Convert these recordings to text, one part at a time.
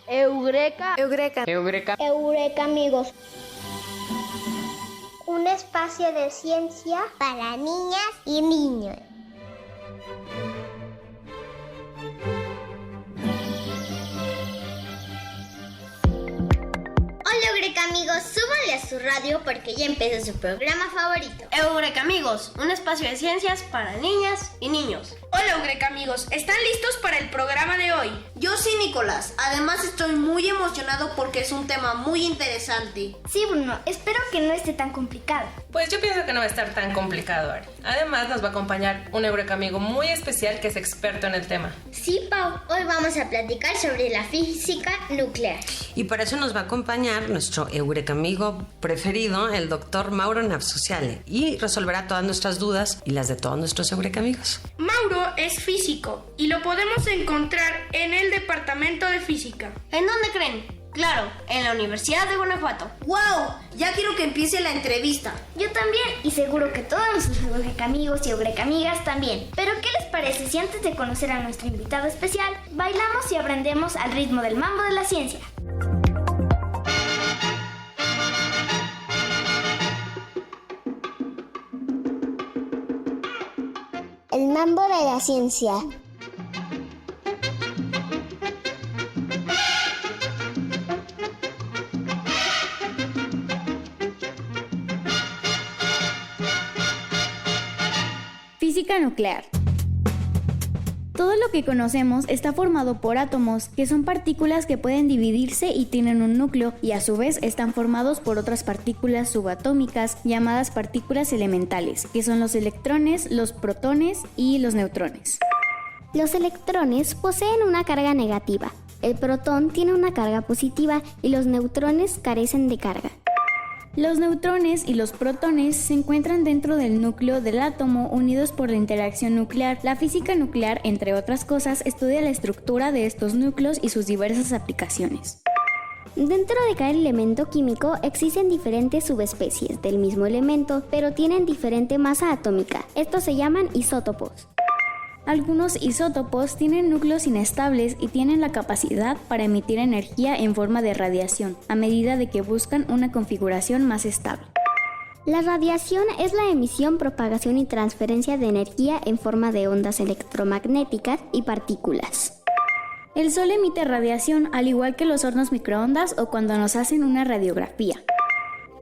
Eureka. Eureka. Eureka. Eureka, amigos. Un espacio de ciencia para niñas y niños. Hola Eureka amigos, súbanle a su radio porque ya empezó su programa favorito. Eureka amigos, un espacio de ciencias para niñas y niños. Hola Eureka amigos, ¿están listos para el programa de hoy? Yo sí, Nicolás. Además estoy muy emocionado porque es un tema muy interesante. Sí, Bruno, espero que no esté tan complicado. Pues yo pienso que no va a estar tan complicado, Ari. Además nos va a acompañar un Eureka amigo muy especial que es experto en el tema. Sí, Pau, hoy vamos a platicar sobre la física nuclear. Y para eso nos va a acompañar nuestro Eureka amigo preferido, el doctor Mauro Nafsuciale, y resolverá todas nuestras dudas y las de todos nuestros Eureka amigos. Mauro es físico y lo podemos encontrar en el departamento de física. ¿En dónde creen? Claro, en la Universidad de Guanajuato. ¡Wow! Ya quiero que empiece la entrevista. Yo también, y seguro que todos nuestros Eureka amigos y Eureka amigas también. Pero ¿qué les parece si antes de conocer a nuestro invitado especial, bailamos y aprendemos al ritmo del mambo de la ciencia? El mambo de la ciencia. Física nuclear. Todo lo que conocemos está formado por átomos, que son partículas que pueden dividirse y tienen un núcleo, y a su vez están formados por otras partículas subatómicas llamadas partículas elementales, que son los electrones, los protones y los neutrones. Los electrones poseen una carga negativa, el protón tiene una carga positiva y los neutrones carecen de carga. Los neutrones y los protones se encuentran dentro del núcleo del átomo unidos por la interacción nuclear. La física nuclear, entre otras cosas, estudia la estructura de estos núcleos y sus diversas aplicaciones. Dentro de cada elemento químico existen diferentes subespecies del mismo elemento, pero tienen diferente masa atómica. Estos se llaman isótopos. Algunos isótopos tienen núcleos inestables y tienen la capacidad para emitir energía en forma de radiación, a medida de que buscan una configuración más estable. La radiación es la emisión, propagación y transferencia de energía en forma de ondas electromagnéticas y partículas. El Sol emite radiación al igual que los hornos microondas o cuando nos hacen una radiografía.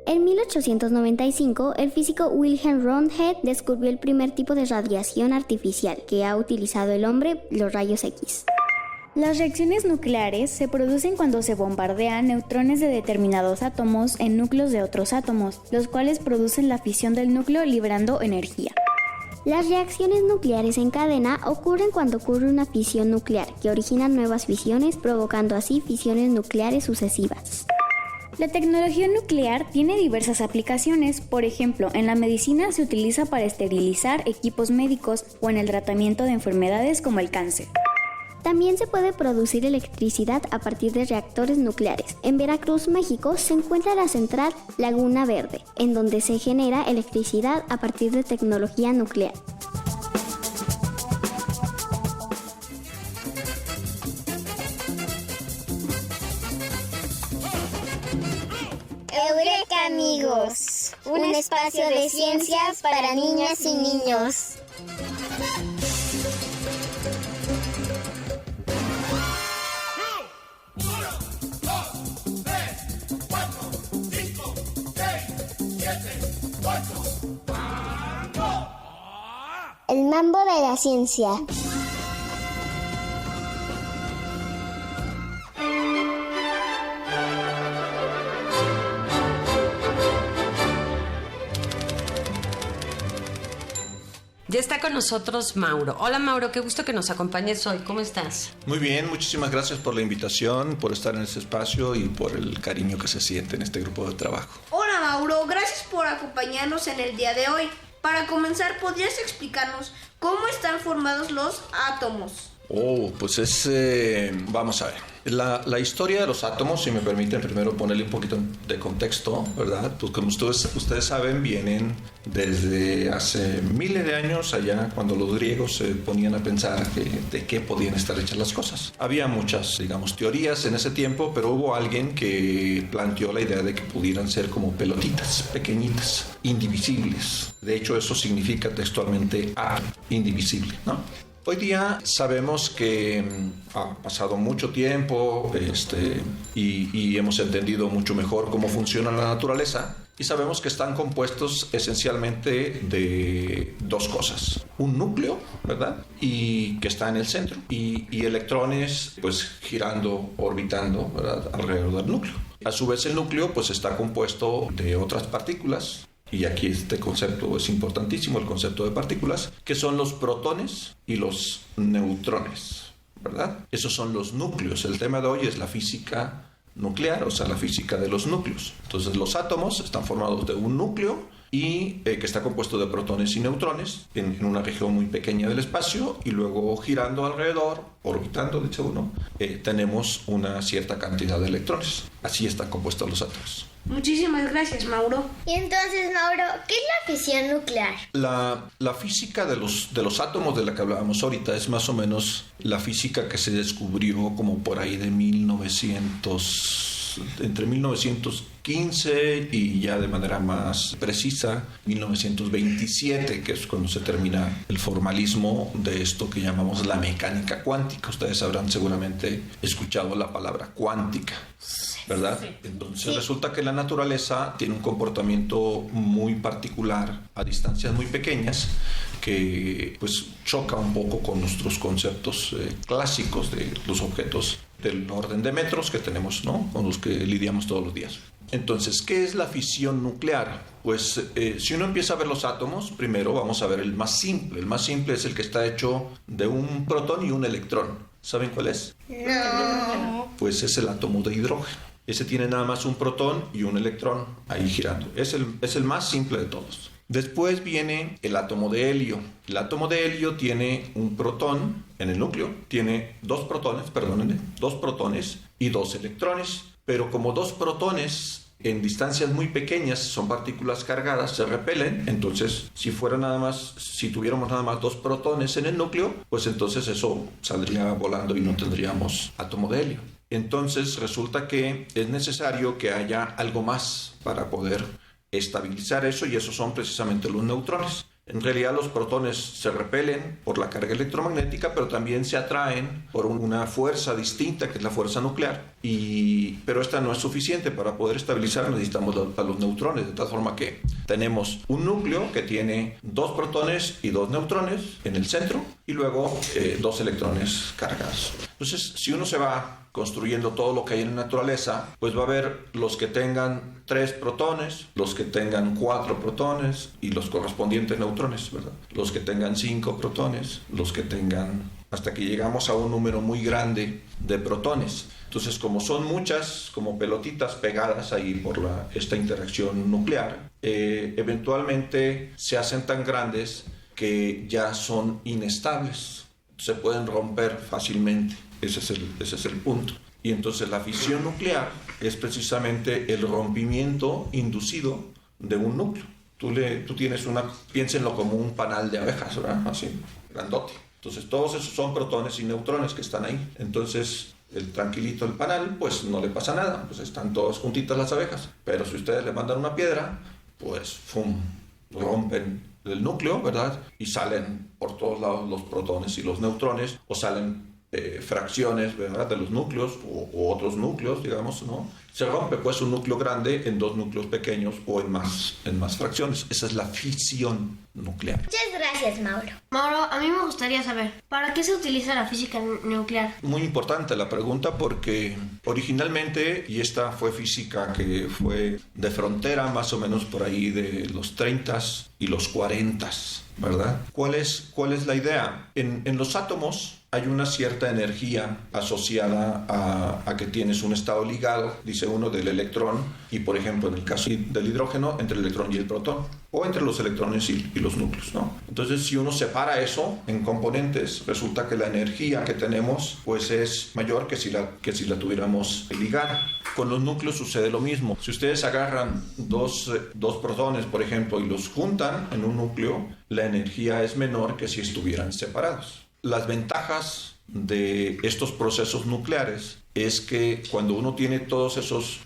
En 1895, el físico Wilhelm Röntgen descubrió el primer tipo de radiación artificial que ha utilizado el hombre, los rayos X. Las reacciones nucleares se producen cuando se bombardean neutrones de determinados átomos en núcleos de otros átomos, los cuales producen la fisión del núcleo liberando energía. Las reacciones nucleares en cadena ocurren cuando ocurre una fisión nuclear que origina nuevas fisiones, provocando así fisiones nucleares sucesivas. La tecnología nuclear tiene diversas aplicaciones. Por ejemplo, en la medicina se utiliza para esterilizar equipos médicos o en el tratamiento de enfermedades como el cáncer. También se puede producir electricidad a partir de reactores nucleares. En Veracruz, México, se encuentra la central Laguna Verde, en donde se genera electricidad a partir de tecnología nuclear. Eureka amigos, un espacio de ciencias para niñas y niños. El mambo de la ciencia. Ya está con nosotros Mauro. Hola Mauro, qué gusto que nos acompañes hoy. ¿Cómo estás? Muy bien, muchísimas gracias por la invitación, por estar en este espacio y por el cariño que se siente en este grupo de trabajo. Hola Mauro, gracias por acompañarnos en el día de hoy. Para comenzar, ¿podrías explicarnos cómo están formados los átomos? Pues vamos a ver. La historia de los átomos, si me permiten primero ponerle un poquito de contexto, ¿verdad? Pues como ustedes saben, vienen desde hace miles de años allá, cuando los griegos se ponían a pensar de qué podían estar hechas las cosas. Había muchas, digamos, teorías en ese tiempo, pero hubo alguien que planteó la idea de que pudieran ser como pelotitas pequeñitas, indivisibles. De hecho, eso significa textualmente átomo, indivisible, ¿no? Hoy día sabemos que ha pasado mucho tiempo y hemos entendido mucho mejor cómo funciona la naturaleza, y sabemos que están compuestos esencialmente de dos cosas: un núcleo, ¿verdad?, y que está en el centro, y electrones pues girando, orbitando, ¿verdad?, alrededor del núcleo. A su vez, el núcleo pues está compuesto de otras partículas. Y aquí este concepto es importantísimo, el concepto de partículas, que son los protones y los neutrones, ¿verdad? Esos son los núcleos. El tema de hoy es la física nuclear, o sea, la física de los núcleos. Entonces, los átomos están formados de un núcleo y que está compuesto de protones y neutrones en una región muy pequeña del espacio, y luego girando alrededor, orbitando, dice uno, tenemos una cierta cantidad de electrones. Así están compuestos los átomos. Muchísimas gracias, Mauro. Y entonces, Mauro, ¿qué es la fisión nuclear? La física de los átomos de la que hablábamos ahorita es más o menos la física que se descubrió como por ahí de entre 1915 y ya de manera más precisa 1927, que es cuando se termina el formalismo de esto que llamamos la mecánica cuántica. Ustedes habrán seguramente escuchado la palabra cuántica, ¿verdad? Entonces resulta que la naturaleza tiene un comportamiento muy particular a distancias muy pequeñas que pues choca un poco con nuestros conceptos clásicos de los objetos del orden de metros que tenemos, ¿no?, con los que lidiamos todos los días. Entonces, ¿qué es la fisión nuclear? Pues si uno empieza a ver los átomos, primero vamos a ver el más simple. El más simple es el que está hecho de un protón y un electrón. ¿Saben cuál es? No. Pues es el átomo de hidrógeno. Ese tiene nada más un protón y un electrón ahí girando. Es el más simple de todos. Después viene el átomo de helio. El átomo de helio tiene un protón en el núcleo, tiene dos protones y dos electrones. Pero como dos protones en distancias muy pequeñas son partículas cargadas, se repelen. Entonces, si tuviéramos nada más dos protones en el núcleo, pues entonces eso saldría volando y no tendríamos átomo de helio. Entonces resulta que es necesario que haya algo más para poder estabilizar eso, y esos son precisamente los neutrones. En realidad los protones se repelen por la carga electromagnética, pero también se atraen por una fuerza distinta, que es la fuerza nuclear. Pero esta no es suficiente. Para poder estabilizar necesitamos a los neutrones, de tal forma que tenemos un núcleo que tiene dos protones y dos neutrones en el centro, y luego dos electrones cargados. Entonces, si uno se va construyendo todo lo que hay en la naturaleza, pues va a haber los que tengan 3 protones, los que tengan 4 protones y los correspondientes neutrones, ¿verdad? Los que tengan 5 protones, los que tengan, hasta que llegamos a un número muy grande de protones. Entonces, como son muchas, como pelotitas pegadas ahí por esta interacción nuclear, eventualmente se hacen tan grandes que ya son inestables, se pueden romper fácilmente. Ese es el punto. Y entonces la fisión nuclear es precisamente el rompimiento inducido de un núcleo. Tú tienes piénsenlo como un panal de abejas, ¿verdad? Así, grandote. Entonces todos esos son protones y neutrones que están ahí. Entonces el panal, pues no le pasa nada, pues están todas juntitas las abejas. Pero si ustedes le mandan una piedra, pues ¡fum!, rompen el núcleo, ¿verdad? Y salen por todos lados los protones y los neutrones, o salen fracciones, ¿verdad?, de los núcleos o otros núcleos, digamos, ¿no? Se rompe pues un núcleo grande en dos núcleos pequeños o en más fracciones. Esa es la fisión nuclear. Muchas gracias, Mauro. Mauro, a mí me gustaría saber, ¿para qué se utiliza la física nuclear? Muy importante la pregunta, porque originalmente, y esta fue física que fue de frontera más o menos por ahí de los 30s y los 40s, ¿verdad? ¿Cuál es la idea? En los átomos hay una cierta energía asociada a que tienes un estado ligado, dice uno, del electrón, y por ejemplo en el caso del hidrógeno, entre el electrón y el protón, o entre los electrones y los núcleos, ¿no? Entonces, si uno separa eso en componentes, resulta que la energía que tenemos pues es mayor que si la tuviéramos ligada. Con los núcleos sucede lo mismo. Si ustedes agarran dos protones, por ejemplo, y los juntan en un núcleo, la energía es menor que si estuvieran separados. Las ventajas de estos procesos nucleares es que cuando uno tiene todas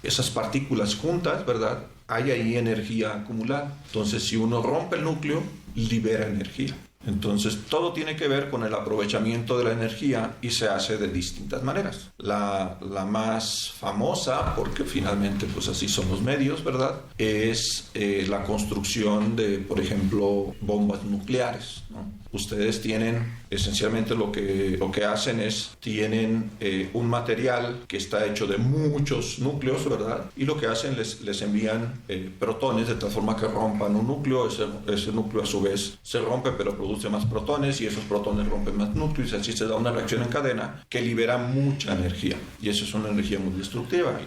esas partículas juntas, ¿verdad?, hay ahí energía acumulada. Entonces, si uno rompe el núcleo, libera energía. Entonces, todo tiene que ver con el aprovechamiento de la energía y se hace de distintas maneras. La más famosa, porque finalmente pues así son los medios, ¿verdad?, es la construcción de, por ejemplo, bombas nucleares, ¿no? Ustedes tienen, esencialmente lo que hacen es, tienen un material que está hecho de muchos núcleos, ¿verdad? Y lo que hacen, les envían protones de tal forma que rompan un núcleo, ese núcleo a su vez se rompe, pero produce más protones, y esos protones rompen más núcleos, y así se da una reacción en cadena que libera mucha energía. Y eso es una energía muy destructiva,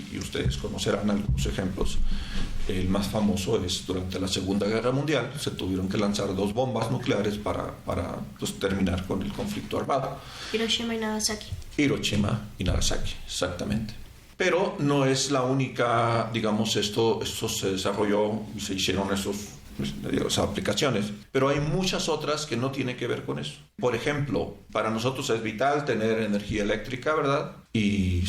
y ustedes conocerán algunos ejemplos. El más famoso es durante la Segunda Guerra Mundial, se tuvieron que lanzar 2 bombas nucleares para pues, terminar con el conflicto armado. Hiroshima y Nagasaki. Hiroshima y Nagasaki, exactamente. Pero no es la única, digamos, esto se desarrolló y se hicieron esas aplicaciones, pero hay muchas otras que no tienen que ver con eso. Por ejemplo, para nosotros es vital tener energía eléctrica, ¿verdad? Y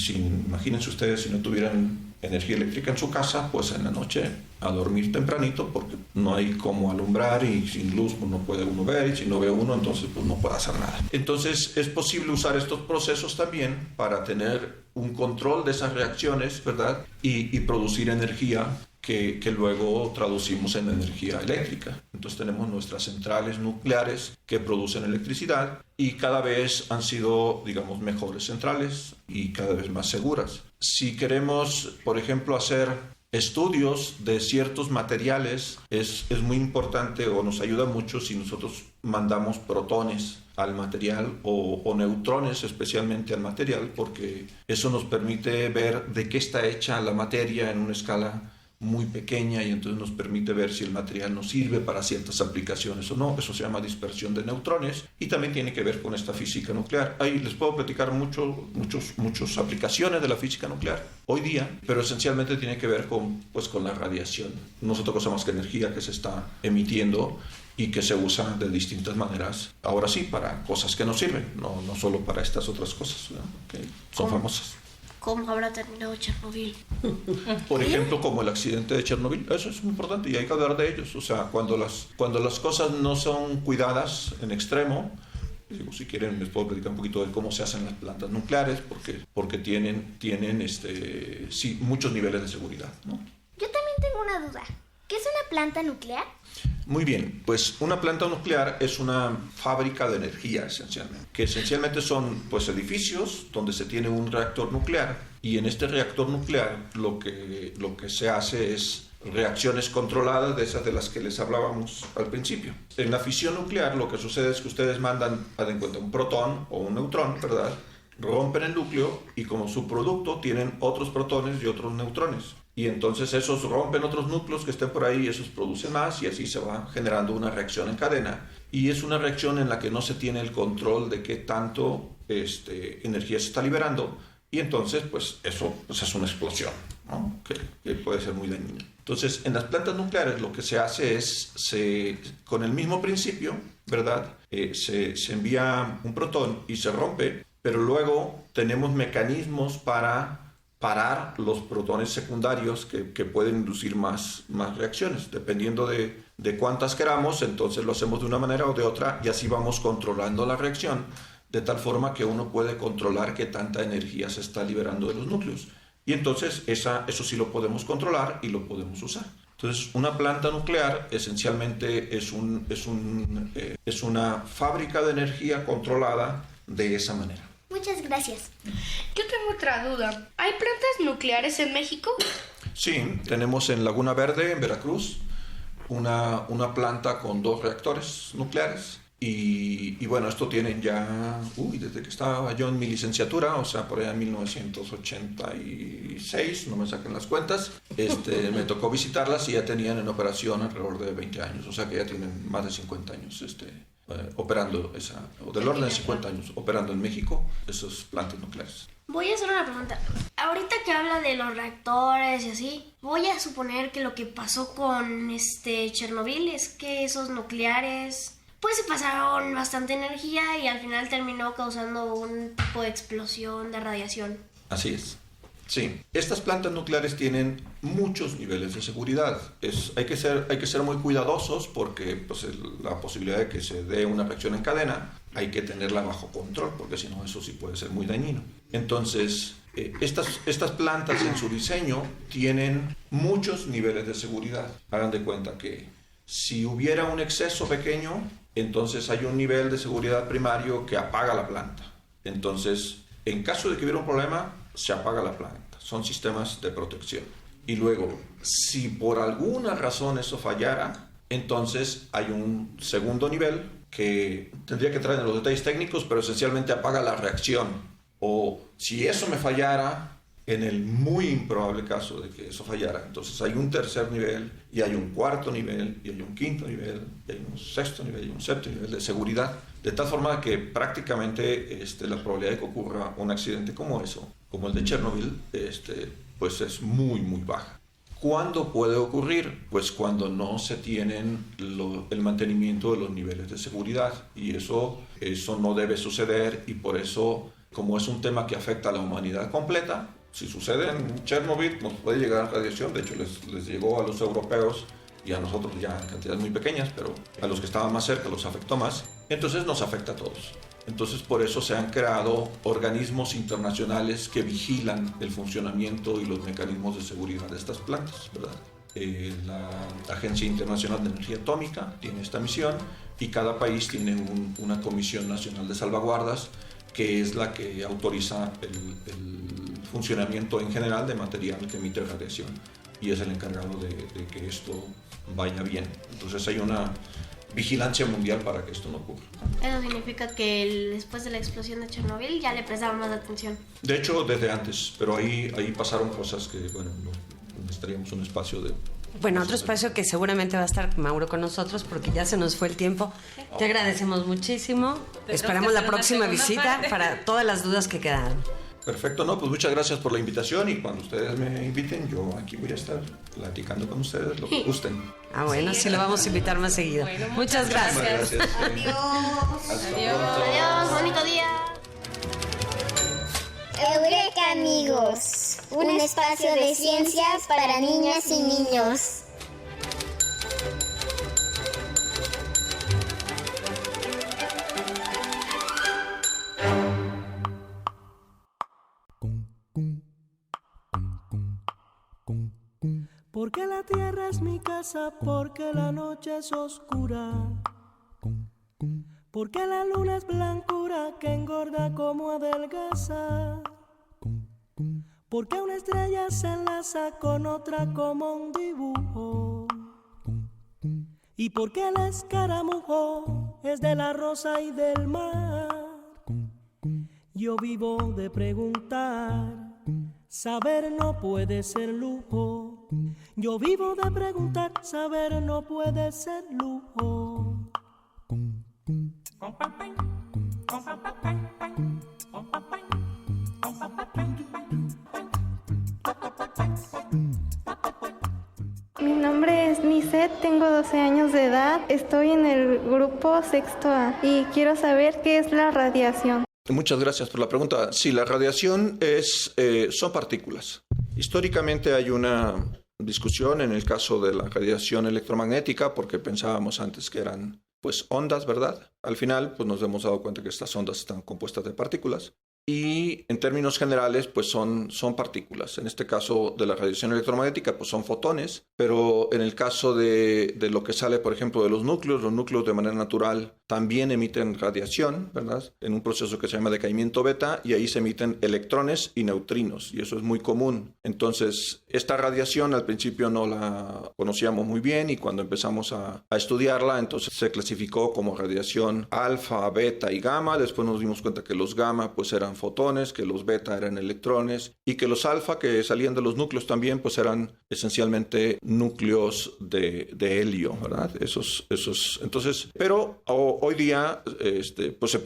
imagínense ustedes si no tuvieran energía eléctrica en su casa, pues en la noche a dormir tempranito, porque no hay cómo alumbrar y sin luz pues no puede uno ver, y si no ve uno entonces pues no puede hacer nada. Entonces es posible usar estos procesos también para tener un control de esas reacciones, ¿verdad? Y producir energía que luego traducimos en energía eléctrica. Entonces tenemos nuestras centrales nucleares que producen electricidad y cada vez han sido, digamos, mejores centrales y cada vez más seguras. Si queremos, por ejemplo, hacer estudios de ciertos materiales, es muy importante o nos ayuda mucho si nosotros mandamos protones al material o neutrones especialmente al material, porque eso nos permite ver de qué está hecha la materia en una escala muy pequeña y entonces nos permite ver si el material nos sirve para ciertas aplicaciones o no. Eso se llama dispersión de neutrones y también tiene que ver con esta física nuclear. Ahí les puedo platicar muchas aplicaciones de la física nuclear hoy día, pero esencialmente tiene que ver con la radiación. No es otra cosa más que energía que se está emitiendo y que se usa de distintas maneras, ahora sí, para cosas que nos sirven, no solo para estas otras cosas, ¿no?, que son famosas. ¿Cómo habrá terminado Chernobyl? Por ejemplo, como el accidente de Chernobyl. Eso es muy importante y hay que hablar de ellos. O sea, cuando las cosas no son cuidadas en extremo, digo, si quieren les puedo platicar un poquito de cómo se hacen las plantas nucleares, porque tienen muchos niveles de seguridad, ¿no? Yo también tengo una duda. ¿Qué es una planta nuclear? Muy bien, pues una planta nuclear es una fábrica de energía esencialmente, que esencialmente son pues edificios donde se tiene un reactor nuclear y en este reactor nuclear lo que se hace es reacciones controladas de esas de las que les hablábamos al principio. En la fisión nuclear lo que sucede es que ustedes mandan en cuenta un protón o un neutrón, ¿verdad? Rompen el núcleo y como subproducto tienen otros protones y otros neutrones. Y entonces esos rompen otros núcleos que estén por ahí y esos producen más y así se va generando una reacción en cadena. Y es una reacción en la que no se tiene el control de qué tanto energía se está liberando y entonces pues eso pues es una explosión, ¿no?, que puede ser muy dañina. Entonces en las plantas nucleares lo que se hace es, con el mismo principio, ¿verdad? Se envía un protón y se rompe, pero luego tenemos mecanismos para parar los protones secundarios que pueden inducir más reacciones. Dependiendo de cuántas queramos, entonces lo hacemos de una manera o de otra y así vamos controlando la reacción de tal forma que uno puede controlar qué tanta energía se está liberando de los núcleos. Y entonces eso sí lo podemos controlar y lo podemos usar. Entonces una planta nuclear esencialmente es una fábrica de energía controlada de esa manera. Muchas gracias. Yo tengo otra duda. ¿Hay plantas nucleares en México? Sí, tenemos en Laguna Verde, en Veracruz, una planta con 2 reactores nucleares. Y bueno, esto tienen ya, desde que estaba yo en mi licenciatura, o sea, por allá en 1986, no me saquen las cuentas, me tocó visitarlas y ya tenían en operación alrededor de 20 años, o sea que ya tienen más de 50 años operando o del orden de 50 años, operando en México esas plantas nucleares. Voy a hacer una pregunta. Ahorita que habla de los reactores y así, voy a suponer que lo que pasó con Chernobyl es que esos nucleares pues se pasaron bastante energía y al final terminó causando un tipo de explosión de radiación. Así es. Sí, estas plantas nucleares tienen muchos niveles de seguridad. Hay que ser muy cuidadosos porque pues, la posibilidad de que se dé una reacción en cadena hay que tenerla bajo control, porque si no eso sí puede ser muy dañino. Entonces, estas plantas en su diseño tienen muchos niveles de seguridad. Hagan de cuenta que si hubiera un exceso pequeño, entonces hay un nivel de seguridad primario que apaga la planta. Entonces, en caso de que hubiera un problema, se apaga la planta. Son sistemas de protección. Y luego, si por alguna razón eso fallara, entonces hay un segundo nivel que tendría que entrar en los detalles técnicos, pero esencialmente apaga la reacción. O si eso me fallara, en el muy improbable caso de que eso fallara, entonces hay un tercer nivel, y hay un cuarto nivel, y hay un quinto nivel, y hay un sexto nivel, y un séptimo nivel de seguridad, de tal forma que prácticamente la probabilidad de que ocurra un accidente como eso, como el de Chernobyl, pues es muy, muy baja. ¿Cuándo puede ocurrir? Pues cuando no se tienen el mantenimiento de los niveles de seguridad, y eso no debe suceder, y por eso, como es un tema que afecta a la humanidad completa, si sucede en Chernobyl, nos puede llegar radiación. De hecho, les llegó a los europeos y a nosotros ya en cantidades muy pequeñas, pero a los que estaban más cerca los afectó más. Entonces nos afecta a todos. Entonces por eso se han creado organismos internacionales que vigilan el funcionamiento y los mecanismos de seguridad de estas plantas, ¿verdad? La Agencia Internacional de Energía Atómica tiene esta misión y cada país tiene una Comisión Nacional de Salvaguardas que es la que autoriza el funcionamiento en general de material que emite radiación y es el encargado de que esto vaya bien. Entonces hay una vigilancia mundial para que esto no ocurra. Eso significa que después de la explosión de Chernobyl ya le prestaron más atención. De hecho, desde antes, pero ahí pasaron cosas que, bueno, necesitaríamos un espacio de... Bueno, otro espacio que seguramente va a estar Mauro con nosotros porque ya se nos fue el tiempo. Te agradecemos muchísimo. Esperamos la próxima visita para todas las dudas que quedaron. Perfecto, no, pues muchas gracias por la invitación y cuando ustedes me inviten, yo aquí voy a estar platicando con ustedes lo que gusten. Ah, bueno, sí lo vamos a invitar más seguido. Bueno, muchas gracias. Adiós. Adiós, bonito día. Eureka, amigos. Un espacio de ciencias para niñas y niños. Porque la tierra es mi casa, porque la noche es oscura, porque la luna es blancura que engorda como adelgaza, porque una estrella se enlaza con otra como un dibujo, y porque el escaramujo es de la rosa y del mar. Yo vivo de preguntar, saber no puede ser lujo. Yo vivo de preguntar, saber no puede ser lujo. Mi nombre es Niset, tengo 12 años de edad, estoy en el grupo sexto A y quiero saber qué es la radiación. Muchas gracias por la pregunta. Sí, la radiación son partículas. Históricamente hay una discusión en el caso de la radiación electromagnética porque pensábamos antes que eran pues ondas, ¿verdad? Al final pues nos hemos dado cuenta que estas ondas están compuestas de partículas y en términos generales pues son partículas. En este caso de la radiación electromagnética pues son fotones, pero en el caso de lo que sale por ejemplo de los núcleos de manera natural también emiten radiación, ¿verdad? En un proceso que se llama decaimiento beta, y ahí se emiten electrones y neutrinos, y eso es muy común. Entonces, esta radiación al principio no la conocíamos muy bien, y cuando empezamos a estudiarla, entonces se clasificó como radiación alfa, beta y gamma. Después nos dimos cuenta que los gamma pues eran fotones, que los beta eran electrones, y que los alfa que salían de los núcleos también pues eran esencialmente núcleos de helio, ¿verdad? Entonces, pero hoy día pues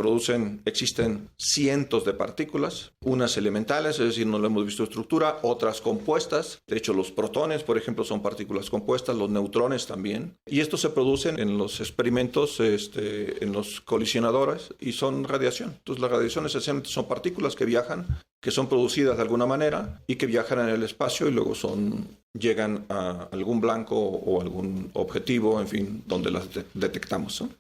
existen cientos de partículas, unas elementales, es decir, no le hemos visto estructura, otras compuestas. De hecho, los protones, por ejemplo, son partículas compuestas, los neutrones también, y estos se producen en los experimentos, en los colisionadores, y son radiación. Entonces, la radiación esencialmente son partículas que viajan, que son producidas de alguna manera y que viajan en el espacio y luego llegan a algún blanco o algún objetivo, en fin, donde las detectamos, ¿no?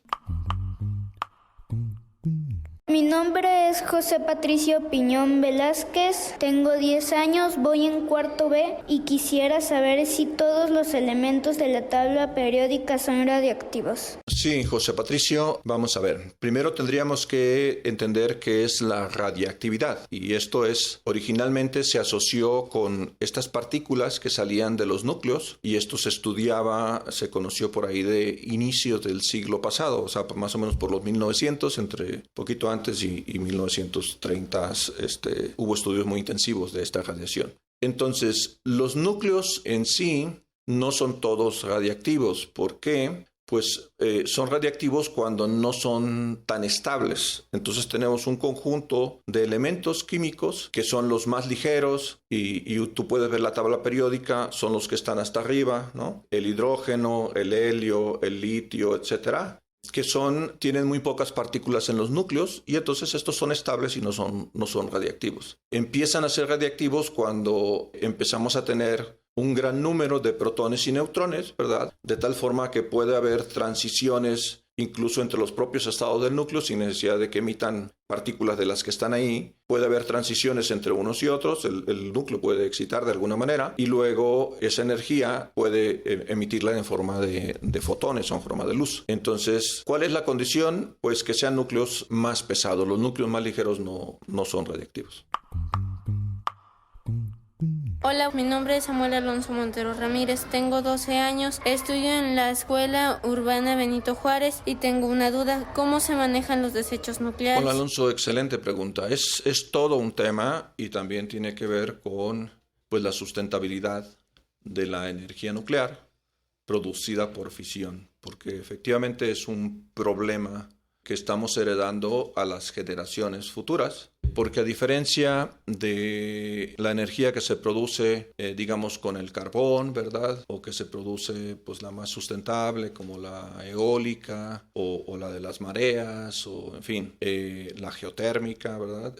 Mi nombre es José Patricio Piñón Velázquez, tengo 10 años, voy en cuarto B y quisiera saber si todos los elementos de la tabla periódica son radiactivos. Sí, José Patricio, vamos a ver. Primero tendríamos que entender qué es la radiactividad, y esto originalmente se asoció con estas partículas que salían de los núcleos, y esto se conoció por ahí de inicios del siglo pasado, o sea, más o menos por los 1900, entre poquito antes y 1930, hubo estudios muy intensivos de esta radiación. Entonces, los núcleos en sí no son todos radiactivos. ¿Por qué? Pues son radiactivos cuando no son tan estables. Entonces tenemos un conjunto de elementos químicos que son los más ligeros, y tú puedes ver la tabla periódica, son los que están hasta arriba, ¿no? El hidrógeno, el helio, el litio, etcétera, que tienen muy pocas partículas en los núcleos, y entonces estos son estables y no son radiactivos. Empiezan a ser radiactivos cuando empezamos a tener un gran número de protones y neutrones, ¿verdad? De tal forma que puede haber transiciones incluso entre los propios estados del núcleo sin necesidad de que emitan partículas de las que están ahí. Puede haber transiciones entre unos y otros, el núcleo puede excitar de alguna manera, y luego esa energía puede emitirla en forma de fotones o en forma de luz. Entonces, ¿cuál es la condición? Pues que sean núcleos más pesados. Los núcleos más ligeros no son radiactivos. Hola, mi nombre es Samuel Alonso Montero Ramírez, tengo 12 años, estudio en la Escuela Urbana Benito Juárez y tengo una duda: ¿cómo se manejan los desechos nucleares? Hola Alonso, excelente pregunta. Es todo un tema, y también tiene que ver con la sustentabilidad de la energía nuclear producida por fisión, porque efectivamente es un problema que estamos heredando a las generaciones futuras, porque a diferencia de la energía que se produce, digamos, con el carbón, ¿verdad? O que se produce, la más sustentable, como la eólica, o la de las mareas, o, en fin, la geotérmica, ¿verdad?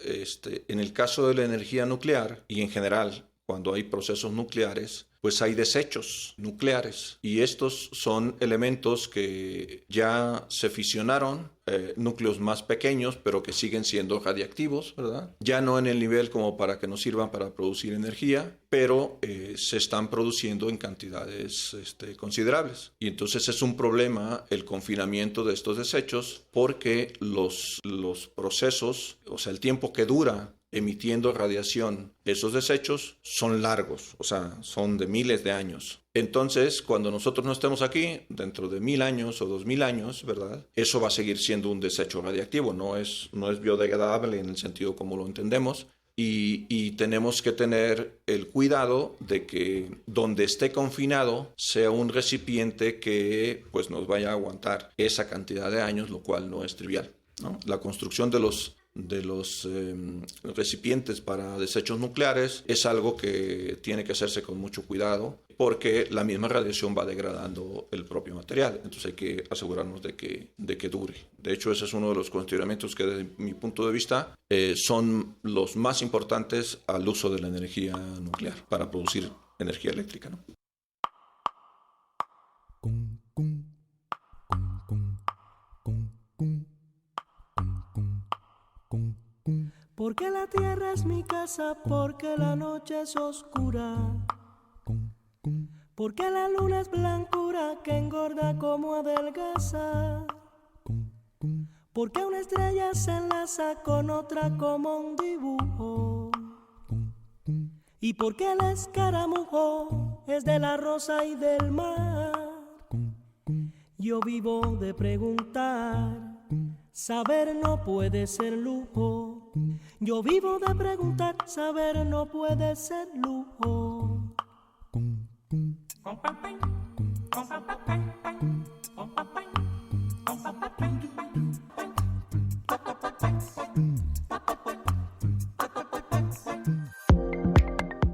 En el caso de la energía nuclear, y en general, cuando hay procesos nucleares, pues hay desechos nucleares, y estos son elementos que ya se fisionaron, núcleos más pequeños, pero que siguen siendo radiactivos, ¿verdad? Ya no en el nivel como para que nos sirvan para producir energía, pero se están produciendo en cantidades considerables. Y entonces es un problema el confinamiento de estos desechos, porque los procesos, o sea, el tiempo que dura emitiendo radiación, esos desechos son largos, o sea, son de miles de años. Entonces, cuando nosotros no estemos aquí, dentro de 1000 años o 2000 años, ¿verdad? Eso va a seguir siendo un desecho radiactivo, no es biodegradable en el sentido como lo entendemos, y tenemos que tener el cuidado de que donde esté confinado sea un recipiente que nos vaya a aguantar esa cantidad de años, lo cual no es trivial, ¿no? La construcción de los recipientes para desechos nucleares es algo que tiene que hacerse con mucho cuidado, porque la misma radiación va degradando el propio material. Entonces hay que asegurarnos de que dure. De hecho, ese es uno de los consideramientos que, desde mi punto de vista, son los más importantes al uso de la energía nuclear para producir energía eléctrica, ¿no? Porque la tierra es mi casa, porque la noche es oscura, porque la luna es blancura que engorda como adelgaza, Porque una estrella se enlaza con otra como un dibujo. Y porque el escaramujo es de la rosa y del mar. Yo vivo de preguntar, saber no puede ser lujo. Yo vivo de preguntar, saber no puede ser lujo.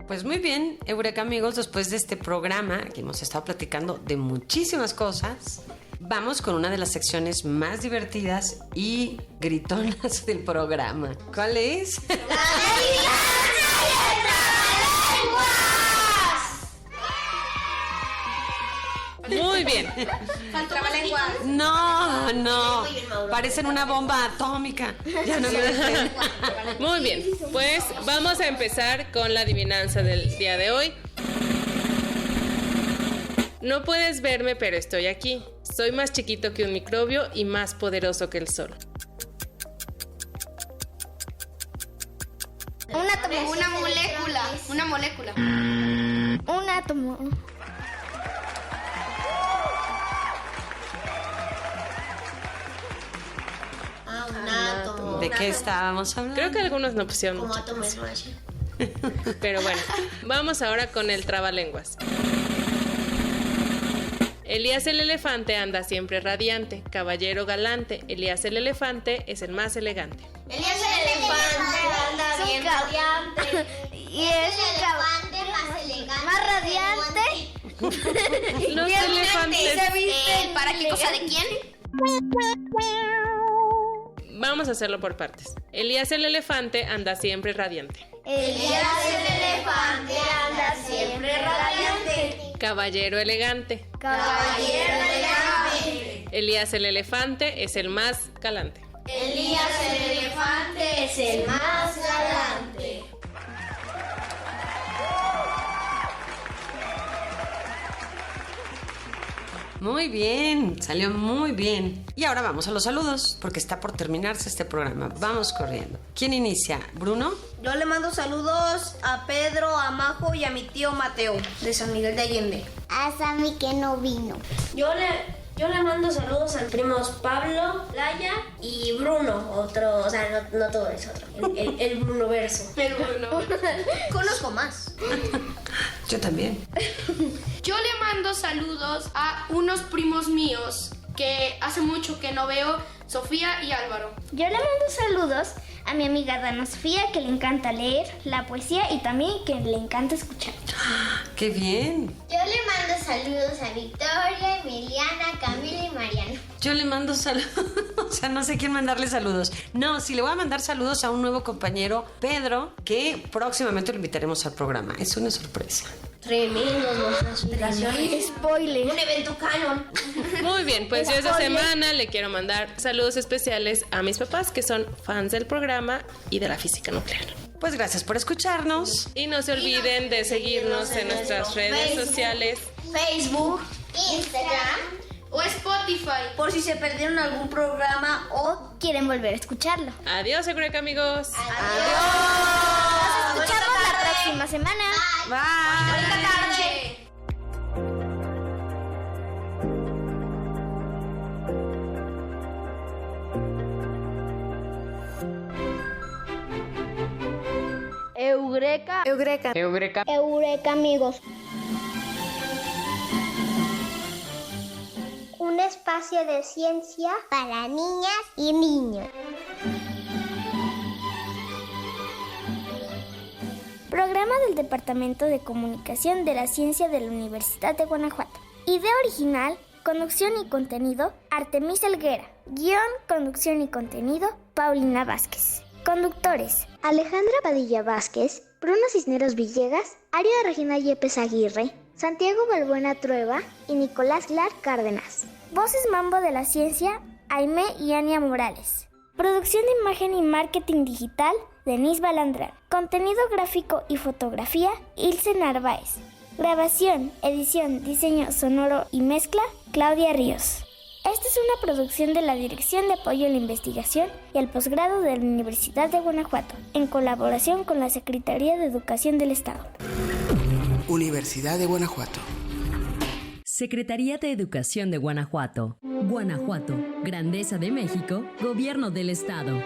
Pues muy bien, Eureka amigos, después de este programa que hemos estado platicando de muchísimas cosas, vamos con una de las secciones más divertidas y gritonas del programa. ¿Cuál es? Muy bien. No. Parecen una bomba atómica. Ya no Muy bien, pues vamos a empezar con la adivinanza del día de hoy. No puedes verme, pero estoy aquí. Soy más chiquito que un microbio y más poderoso que el sol. Un átomo, una molécula. Un átomo. Un átomo. ¿De qué estábamos hablando? Creo que algunos no pusieron Como mucha átomo atención. Smash. Pero bueno, vamos ahora con el trabalenguas. Elías el elefante anda siempre radiante, caballero galante. Elías el elefante es el más elegante. Elías el elefante anda bien radiante. Y es el elefante más elegante. Más radiante. Los elefantes. ¿Para qué cosa de quién? Vamos a hacerlo por partes. Elías el elefante anda siempre radiante. Elías el elefante anda siempre radiante. Caballero elegante. Caballero elegante. Elías el elefante es el más galante. Elías el elefante es el más galante. Muy bien, salió muy bien. Y ahora vamos a los saludos, porque está por terminarse este programa. Vamos corriendo. ¿Quién inicia? ¿Bruno? Yo le mando saludos a Pedro, a Majo y a mi tío Mateo, de San Miguel de Allende. A Sammy que no vino. Yo le mando saludos a primos Pablo, Laya y Bruno, otro, o sea, no todo es otro, el Bruno verso. El Bruno. Conozco más. Yo también. Yo le mando saludos a unos primos míos que hace mucho que no veo, Sofía y Álvaro. Yo le mando saludos a mi amiga Dana Sofía, que le encanta leer la poesía y también que le encanta escuchar. ¡Qué bien! Yo le mando saludos a Victoria, Emiliana, Camila y Mariano. Yo le mando saludos, o sea, no sé quién mandarle saludos. No, sí le voy a mandar saludos a un nuevo compañero, Pedro, que próximamente lo invitaremos al programa. Es una sorpresa. Tremendos nuestras invitaciones. Spoiler. Un evento canon. Muy bien, pues yo esta semana le quiero mandar saludos especiales a mis papás, que son fans del programa y de la física nuclear. Pues gracias por escucharnos. Y no se olviden de seguirnos en nuestras redes sociales. Facebook, Instagram O Spotify. por si se perdieron algún programa o... quieren volver a escucharlo. Adiós, Eureka amigos. Nos escuchamos la próxima semana. Bonita tarde. Eureka. Eureka. Eureka, amigos. Un espacio de ciencia para niñas y niños. Programa del Departamento de Comunicación de la Ciencia de la Universidad de Guanajuato. Idea original, conducción y contenido, Artemisa Helguera. Guión, conducción y contenido, Paulina Vázquez. Conductores: Alejandra Padilla Vázquez, Bruno Cisneros Villegas, Aria Regina Yepes Aguirre, Santiago Balbuena Trueba y Nicolás Clark Cárdenas. Voces Mambo de la Ciencia, Aimé y Ania Morales. Producción de imagen y marketing digital, Denise Balandrán. Contenido gráfico y fotografía, Ilse Narváez. Grabación, edición, diseño sonoro y mezcla, Claudia Ríos. Esta es una producción de la Dirección de Apoyo a la Investigación y al Posgrado de la Universidad de Guanajuato, en colaboración con la Secretaría de Educación del Estado. Universidad de Guanajuato. Secretaría de Educación de Guanajuato. Guanajuato, Grandeza de México, Gobierno del Estado.